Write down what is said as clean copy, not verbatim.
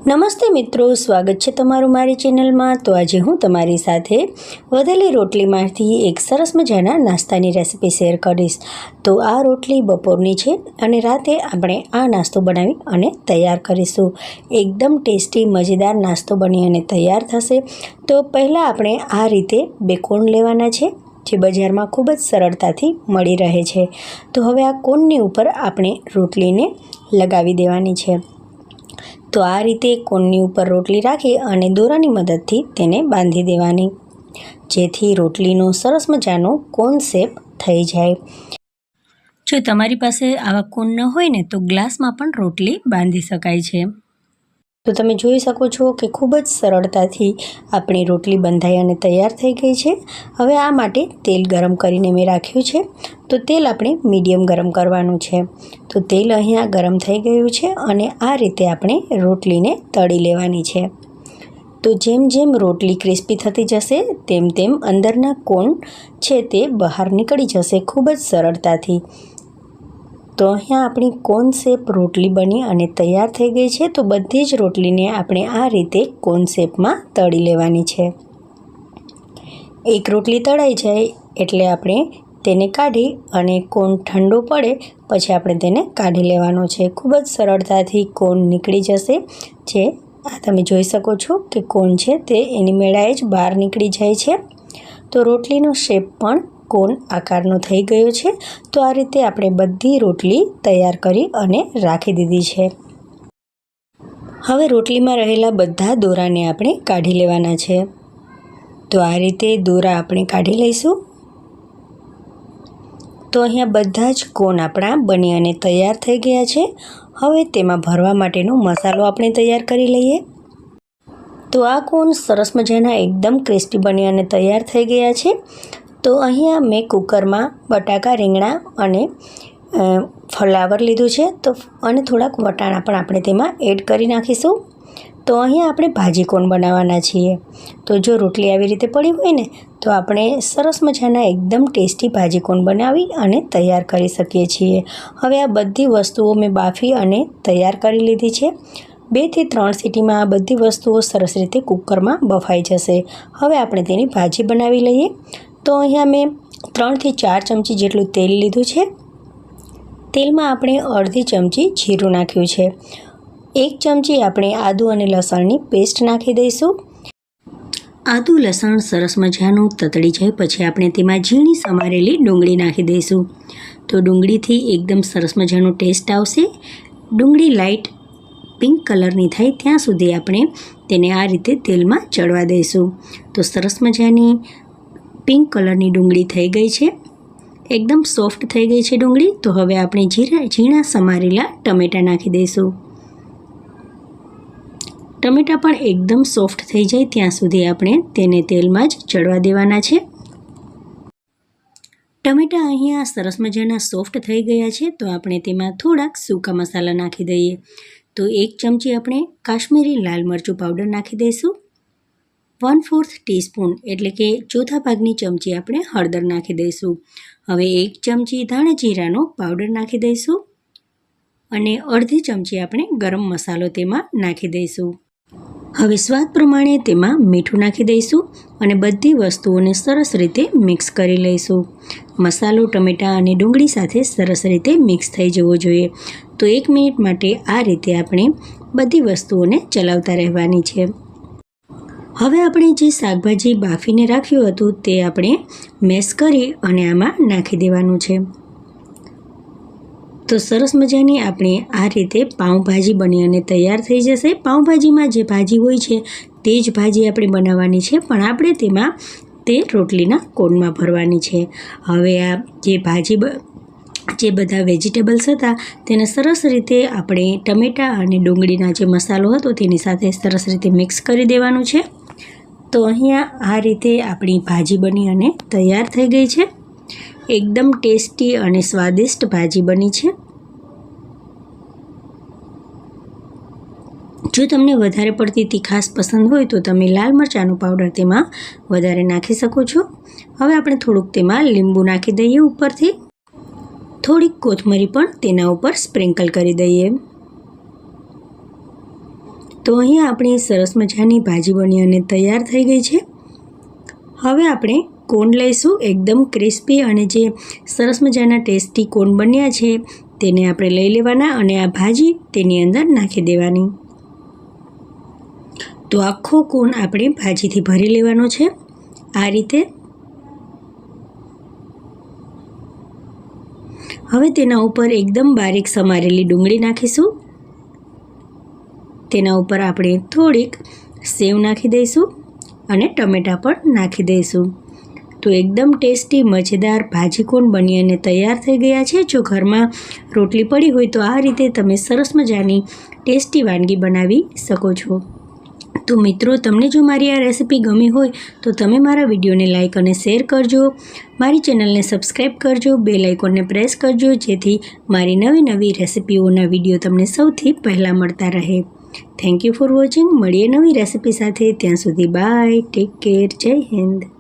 નમસ્તે મિત્રો, સ્વાગત છે તમારું મારી ચેનલમાં। તો આજે હું તમારી સાથે વધેલી રોટલીમાંથી એક સરસ મજાના નાસ્તાની રેસીપી શેર કરીશ। તો આ રોટલી બપોરની છે અને રાતે આપણે આ નાસ્તો બનાવી અને તૈયાર કરીશું। એકદમ ટેસ્ટી મજેદાર નાસ્તો બની અને તૈયાર થશે। તો પહેલાં આપણે આ રીતે બે કોણ લેવાના છે, જે બજારમાં ખૂબ જ સરળતાથી મળી રહે છે। તો હવે આ કોણની ઉપર આપણે રોટલીને લગાવી દેવાની છે। તો આ રીતે કોણની ઉપર રોટલી રાખી અને દોરાની મદદથી તેને બાંધી દેવાની, જેથી રોટલીનો સરસ મજાનો કોન શેપ થઈ જાય। જો તમારી પાસે આવા કોન ન હોય ને, તો ગ્લાસમાં પણ રોટલી બાંધી શકાય છે। તો તમે જોઈ શકો છો કે ખૂબ જ સરળતાથી આપણી રોટલી બંધાઈ અને તૈયાર થઈ ગઈ છે। હવે આ માટે તેલ ગરમ કરીને મેં રાખ્યું છે। તો તેલ આપણે મીડિયમ ગરમ કરવાનું છે। તો તેલ અહીંયા ગરમ થઈ ગયું છે અને આ રીતે આપણે રોટલીને તળી લેવાની છે। તો જેમ જેમ રોટલી ક્રિસ્પી થતી જશે તેમ તેમ અંદરના કોન છે તે બહાર નીકળી જશે ખૂબ જ સરળતાથી। તો અહીંયા આપણી કોન શેપ રોટલી બની અને તૈયાર થઈ ગઈ છે। તો બધી જ રોટલીને આપણે આ રીતે કોન શેપમાં તળી લેવાની છે। એક રોટલી તળાઈ જાય એટલે આપણે તેને કાઢી અને કોન ઠંડો પડે પછી આપણે તેને કાઢી લેવાનો છે। ખૂબ જ સરળતાથી કોન નીકળી જશે। જે આ તમે જોઈ શકો છો કે કોન છે તે એની મેળાએ જ બહાર નીકળી જાય છે। તો રોટલીનો શેપ પણ કોન આકારનો થઈ ગયો છે। તો આ રીતે આપણે બધી રોટલી તૈયાર કરી અને રાખી દીધી છે। હવે રોટલીમાં રહેલા બધા દોરાને આપણે કાઢી લેવાના છે। તો આ રીતે દોરા આપણે કાઢી લઈશું। તો અહીંયા બધા જ કોન આપણા બની અને તૈયાર થઈ ગયા છે। હવે તેમાં ભરવા માટેનો મસાલો આપણે તૈયાર કરી લઈએ। તો આ કોન સરસ મજાના એકદમ ક્રિસ્પી બની અને તૈયાર થઈ ગયા છે। તો અહીંયા મેં કુકરમાં બટાકા, રીંગણા અને ફ્લાવર લીધું છે। તો અને થોડાક વટાણા પણ આપણે તેમાં એડ કરી નાખીશું। તો અહીંયા આપણે ભાજી કોન બનાવવાના છીએ। તો જો રોટલી આવી રીતે પડી હોય ને, તો આપણે સરસ મજાના એકદમ ટેસ્ટી ભાજી કોન બનાવી અને તૈયાર કરી શકીએ છીએ। હવે આ બધી વસ્તુઓ મેં બાફી અને તૈયાર કરી લીધી છે। 2 થી 3 સીટીમાં આ બધી વસ્તુઓ સરસ રીતે કુકરમાં બફાઈ જશે। હવે આપણે તેની ભાજી બનાવી લઈએ। તો અહીંયા મેં 3 થી 4 ચમચી જેટલું તેલ લીધું છે। તેલમાં આપણે અડધી ચમચી જીરું નાખ્યું છે। 1 ચમચી આપણે આદુ અને લસણની પેસ્ટ નાખી દઈશું। આદુ લસણ સરસ મજાનું તતડી જાય પછી આપણે તેમાં ઝીણી સમારેલી ડુંગળી નાખી દઈશું। તો ડુંગળીથી એકદમ સરસ મજાનો ટેસ્ટ આવશે। ડુંગળી લાઇટ પિંક કલરની થાય ત્યાં સુધી આપણે તેને આ રીતે તેલમાં ચડવા દઈશું। તો સરસ મજાની પિંક કલરની ડુંગળી થઈ ગઈ છે, એકદમ સોફ્ટ થઈ ગઈ છે ડુંગળી। તો હવે આપણે ઝીણા સમારેલા ટમેટાં નાખી દઈશું। ટમેટાં પણ એકદમ સોફ્ટ થઈ જાય ત્યાં સુધી આપણે તેને તેલમાં જ ચડવા દેવાના છે। ટમેટાં અહીંયા સરસ મજાના સોફ્ટ થઈ ગયા છે। તો આપણે તેમાં થોડાક સૂકા મસાલા નાખી દઈએ। તો 1 ચમચી આપણે કાશ્મીરી લાલ મરચું પાવડર નાખી દઈશું। 1/4 ટીસ્પૂન એટલે કે ચોથા ભાગની ચમચી આપણે હળદર નાખી દઈશું। હવે 1 ચમચી ધાણા જીરાનો પાવડર નાખી દઈશું અને અડધી ચમચી આપણે ગરમ મસાલો તેમાં નાખી દઈશું। હવે સ્વાદ પ્રમાણે તેમાં મીઠું નાખી દઈશું અને બધી વસ્તુઓને સરસ રીતે મિક્સ કરી લઈશું। મસાલો ટમેટાં અને ડુંગળી સાથે સરસ રીતે મિક્સ થઈ જવો જોઈએ। તો 1 મિનિટ માટે આ રીતે આપણે બધી વસ્તુઓને ચલાવતા રહેવાની છે। હવે આપણે જે શાકભાજી બાફીને રાખ્યું હતું તે આપણે મેશ કરી અને આમાં નાખી દેવાનું છે। તો સરસ મજાની આપણે આ રીતે પાઉંભાજી બની અને તૈયાર થઈ જશે। પાઉંભાજીમાં જે ભાજી હોય છે તે જ ભાજી આપણે બનાવવાની છે, પણ આપણે તેમાં તે રોટલીના કોનમાં ભરવાની છે। હવે આ જે બધા વેજીટેબલ્સ હતા તેને સરસ રીતે આપણે ટમેટાં અને ડુંગળીના જે મસાલો હતો તેની સાથે સરસ રીતે મિક્સ કરી દેવાનું છે। તો અહીંયા આ રીતે આપણી ભાજી બની અને તૈયાર થઈ ગઈ છે। એકદમ ટેસ્ટી અને સ્વાદિષ્ટ ભાજી બની છે। જો તમને વધારે પડતી તીખાશ પસંદ હોય તો તમે લાલ મરચાંનો પાવડર તેમાં વધારે નાખી શકો છો। હવે આપણે થોડુંક તેમાં લીંબુ નાખી દઈએ ઉપરથી। થોડીક કોથમરી પણ તેના ઉપર સ્પ્રિંકલ કરી દઈએ। તો અહીંયા આપણી સરસ મજાની ભાજી બની અને તૈયાર થઈ ગઈ છે. હવે આપણે કોન લઈશું. એકદમ ક્રિસ્પી અને જે સરસ મજાના ટેસ્ટી કોન બન્યા છે તેને આપણે લઈ લેવાના અને આ ભાજી તેની અંદર નાખી દેવાની. તો આખો કોન આપણે ભાજીથી ભરી લેવાનો છે આ રીતે. હવે તેના ઉપર એકદમ બારીક સમારેલી ડુંગળી નાખીશું. તેના ઉપર આપણે થોડીક સેવ નાખી દઈશું અને ટમેટાં પણ નાખી દઈશું. તો એકદમ ટેસ્ટી મજેદાર ભાજી કોન બની અને તૈયાર થઈ ગયા છે. જો ઘરમાં રોટલી પડી હોય તો આ રીતે તમે સરસ મજાની ટેસ્ટી વાનગી બનાવી શકો છો. તો મિત્રો, તમને જો મારી આ રેસિપી ગમી હોય તો તમે મારા વિડીયોને લાઇક અને શેર કરજો. મારી ચેનલને સબસ્ક્રાઈબ કરજો, બેલ આઇકોનને પ્રેસ કરજો, જેથી મારી નવી નવી રેસિપીઓના વિડીયો તમને સૌથી પહેલાં મળતા રહે. Thank you for watching. મળીએ નવી રેસિપી સાથે. ત્યાં સુધી બાય, ટેક કેર, જય હિન્દ.